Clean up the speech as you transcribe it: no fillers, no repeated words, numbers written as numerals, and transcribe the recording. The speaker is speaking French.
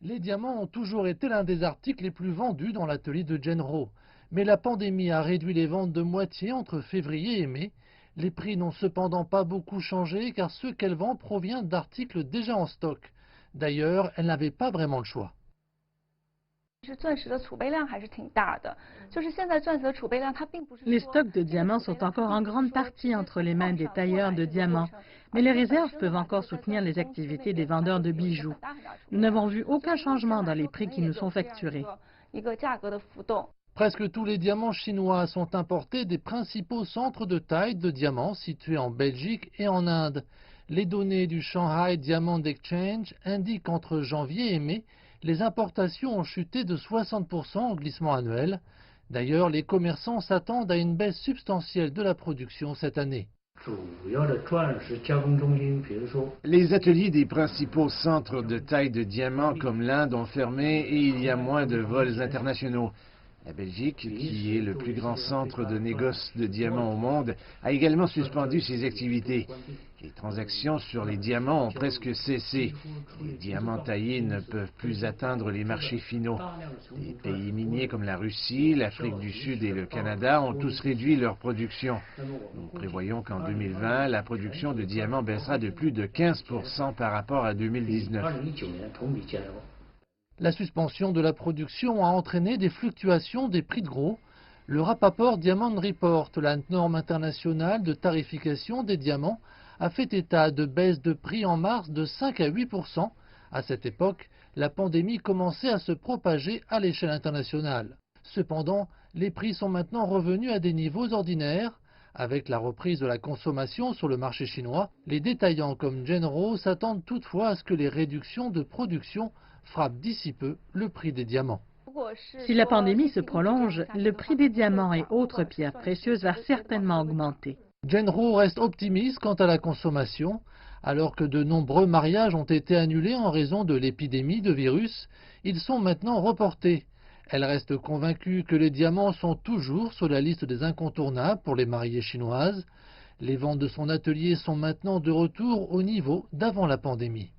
Les diamants ont toujours été l'un des articles les plus vendus dans l'atelier de Genro. Mais la pandémie a réduit les ventes de moitié entre février et mai. Les prix n'ont cependant pas beaucoup changé car ce qu'elle vend provient d'articles déjà en stock. D'ailleurs, elle n'avait pas vraiment le choix. Les stocks de diamants sont encore en grande partie entre les mains des tailleurs de diamants, mais les réserves peuvent encore soutenir les activités des vendeurs de bijoux. Nous n'avons vu aucun changement dans les prix qui nous sont facturés. Presque tous les diamants chinois sont importés des principaux centres de taille de diamants situés en Belgique et en Inde. Les données du Shanghai Diamond Exchange indiquent qu'entre janvier et mai, les importations ont chuté de 60% en glissement annuel. D'ailleurs, les commerçants s'attendent à une baisse substantielle de la production cette année. Les ateliers des principaux centres de taille de diamants comme l'Inde ont fermé et il y a moins de vols internationaux. La Belgique, qui est le plus grand centre de négoce de diamants au monde, a également suspendu ses activités. Les transactions sur les diamants ont presque cessé. Les diamants taillés ne peuvent plus atteindre les marchés finaux. Les pays miniers comme la Russie, l'Afrique du Sud et le Canada ont tous réduit leur production. Nous prévoyons qu'en 2020, la production de diamants baissera de plus de 15% par rapport à 2019. La suspension de la production a entraîné des fluctuations des prix de gros. Le Rappaport Diamond Report, la norme internationale de tarification des diamants, a fait état de baisses de prix en mars de 5 à 8%. À cette époque, la pandémie commençait à se propager à l'échelle internationale. Cependant, les prix sont maintenant revenus à des niveaux ordinaires. Avec la reprise de la consommation sur le marché chinois, les détaillants comme Genro s'attendent toutefois à ce que les réductions de production frappent d'ici peu le prix des diamants. Si la pandémie se prolonge, le prix des diamants et autres pierres précieuses va certainement augmenter. Genro reste optimiste quant à la consommation. Alors que de nombreux mariages ont été annulés en raison de l'épidémie de virus, ils sont maintenant reportés. Elle reste convaincue que les diamants sont toujours sur la liste des incontournables pour les mariées chinoises. Les ventes de son atelier sont maintenant de retour au niveau d'avant la pandémie.